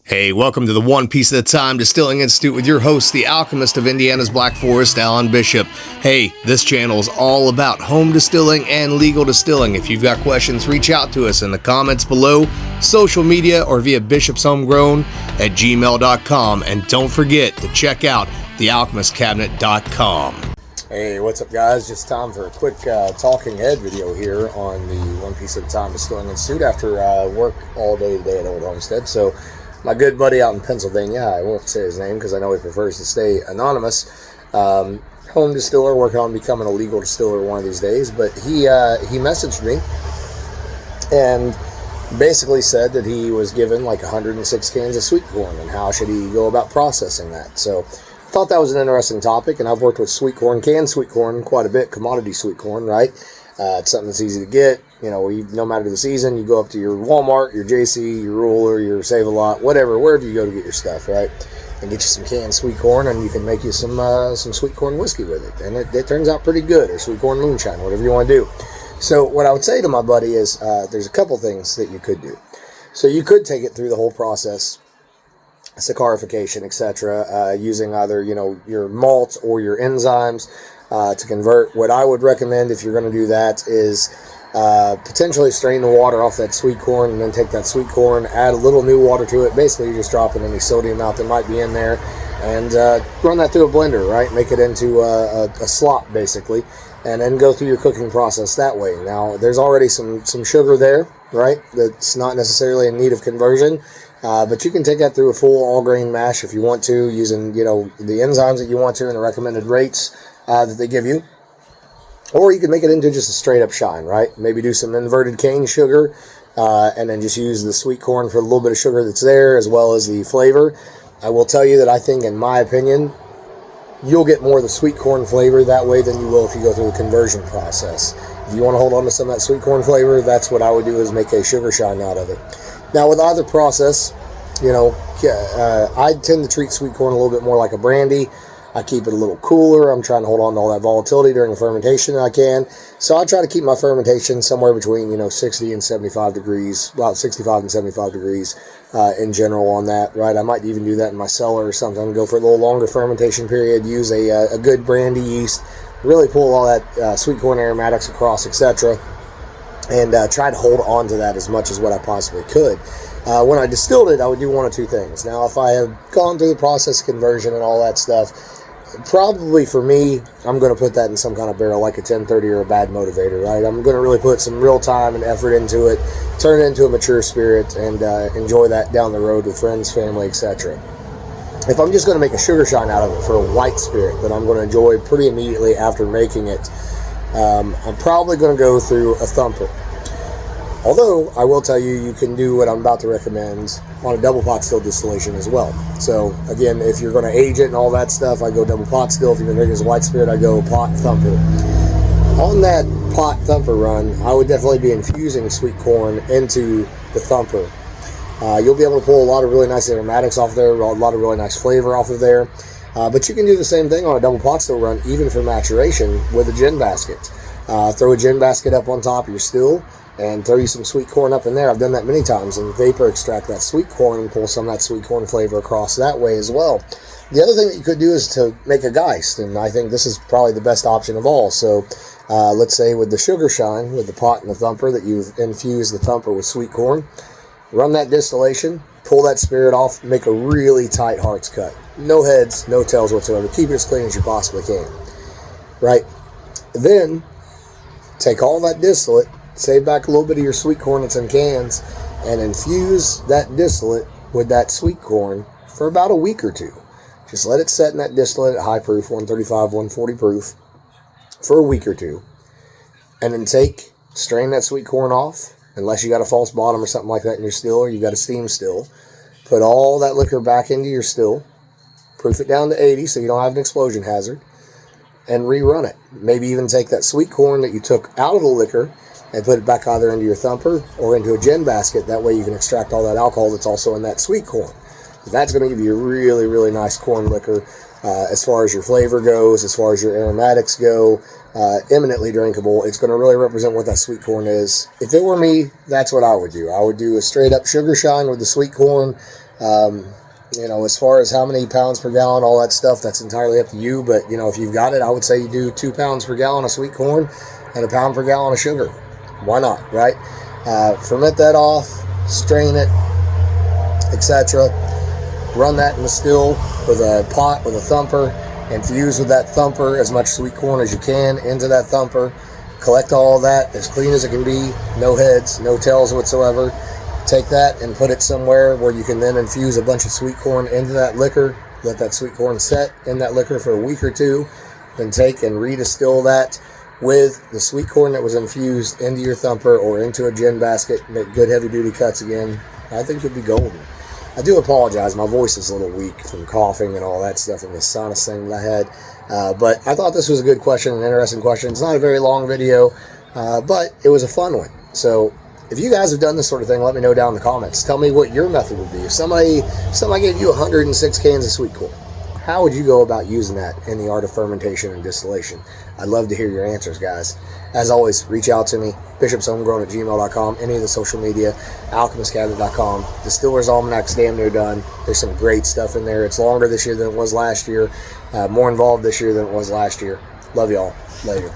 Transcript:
Hey, welcome to the One Piece at a Time Distilling Institute with your host, the alchemist of Indiana's Black Forest, Alan Bishop. Hey, this channel is all about home distilling and legal distilling. If you've got questions, reach out to us in the comments below, social media, or via bishopshomegrown@gmail.com. And don't forget to check out thealchemistcabinet.com. Hey, what's up, guys? Just time for a quick talking head video here on the One Piece at a Time Distilling Institute after work all day today at Old Homestead. So my good buddy out in Pennsylvania, I won't say his name because I know he prefers to stay anonymous, home distiller, working on becoming a legal distiller one of these days, but he messaged me and basically said that he was given like 106 cans of sweet corn and how should he go about processing that. So I thought that was an interesting topic, and I've worked with sweet corn, canned sweet corn quite a bit, commodity sweet corn, right? It's something that's easy to get. You know, no matter the season, you go up to your Walmart, your JC, your Ruler, your Save-A-Lot, whatever, wherever you go to get your stuff, right? And get you some canned sweet corn, and you can make you some sweet corn whiskey with it. And it turns out pretty good, or sweet corn moonshine, whatever you want to do. So what I would say to my buddy is there's a couple things that you could do. So you could take it through the whole process, saccharification, etc., using either, your malt or your enzymes to convert. What I would recommend if you're going to do that is potentially strain the water off that sweet corn and then take that sweet corn, add a little new water to it. Basically, you're just dropping any sodium out that might be in there and run that through a blender, right? Make it into a slop, basically, and then go through your cooking process that way. Now, there's already some sugar there, right? That's not necessarily in need of conversion. But you can take that through a full all-grain mash if you want to, using, the enzymes that you want to and the recommended rates that they give you. Or you can make it into just a straight-up shine, right? Maybe do some inverted cane sugar, and then just use the sweet corn for a little bit of sugar that's there, as well as the flavor. I will tell you that I think, in my opinion, you'll get more of the sweet corn flavor that way than you will if you go through the conversion process. If you want to hold on to some of that sweet corn flavor, that's what I would do, is make a sugar shine out of it. Now, with either process, I tend to treat sweet corn a little bit more like a brandy. I keep it a little cooler. I'm trying to hold on to all that volatility during the fermentation that I can. So I try to keep my fermentation somewhere between, 60 and 75 degrees, about 65 and 75 degrees in general on that, right? I might even do that in my cellar or something, go for a little longer fermentation period, use a good brandy yeast, really pull all that sweet corn aromatics across, etc., and try to hold on to that as much as what I possibly could. When I distilled it, I would do one of two things. Now, if I have gone through the process of conversion and all that stuff, probably for me, I'm going to put that in some kind of barrel, like a 1030 or a bad motivator, right? I'm going to really put some real time and effort into it, turn it into a mature spirit, and enjoy that down the road with friends, family, etc. If I'm just going to make a sugar shine out of it for a white spirit that I'm going to enjoy pretty immediately after making it, I'm probably going to go through a thumper. Although, I will tell you, you can do what I'm about to recommend on a double pot still distillation as well. So, again, if you're going to age it and all that stuff, I go double pot still. If you're going to make it as a white spirit, I go pot thumper. On that pot thumper run, I would definitely be infusing sweet corn into the thumper. You'll be able to pull a lot of really nice aromatics off there, a lot of really nice flavor off of there. But you can do the same thing on a double pot still run, even for maturation, with a gin basket. Throw a gin basket up on top of your still, and throw you some sweet corn up in there. I've done that many times, and vapor extract that sweet corn and pull some of that sweet corn flavor across that way as well. The other thing that you could do is to make a Geist, and I think this is probably the best option of all. So let's say with the sugar shine, with the pot and the thumper, that you've infused the thumper with sweet corn, run that distillation, pull that spirit off, make a really tight hearts cut. No heads, no tails whatsoever. Keep it as clean as you possibly can, right? Then take all that distillate, save back a little bit of your sweet corn that's in cans, and infuse that distillate with that sweet corn for about a week or two. Just let it set in that distillate at high proof, 135, 140 proof, for a week or two. And then strain that sweet corn off, unless you got a false bottom or something like that in your still, or you got a steam still. Put all that liquor back into your still, proof it down to 80 so you don't have an explosion hazard, and rerun it. Maybe even take that sweet corn that you took out of the liquor and put it back either into your thumper or into a gin basket. That way you can extract all that alcohol that's also in that sweet corn. That's going to give you a really, really nice corn liquor as far as your flavor goes, as far as your aromatics go. Eminently drinkable. It's going to really represent what that sweet corn is. If it were me, that's what I would do. I would do a straight up sugar shine with the sweet corn, You know, as far as how many pounds per gallon, all that stuff, that's entirely up to you. But, you know, if you've got it, I would say you do 2 pounds per gallon of sweet corn and 1 pound per gallon of sugar. Why not, right? Ferment that off, strain it, etc. Run that in the still with a pot, with a thumper, infuse with that thumper as much sweet corn as you can into that thumper. Collect all that as clean as it can be, no heads, no tails whatsoever. Take that and put it somewhere where you can then infuse a bunch of sweet corn into that liquor. Let that sweet corn set in that liquor for a week or two. Then take and redistill that with the sweet corn that was infused into your thumper or into a gin basket. Make good heavy duty cuts again. I think you'll be golden. I do apologize. My voice is a little weak from coughing and all that stuff and the sinus thing that I had. But I thought this was a good question, an interesting question. It's not a very long video, but it was a fun one. So if you guys have done this sort of thing, let me know down in the comments. Tell me what your method would be. If somebody gave you 106 cans of sweet corn, how would you go about using that in the art of fermentation and distillation? I'd love to hear your answers, guys. As always, reach out to me, bishopshomegrown@gmail.com, any of the social media, alchemistcabinet.com. Distiller's Almanac's damn near done. There's some great stuff in there. It's longer this year than it was last year, more involved this year than it was last year. Love y'all. Later.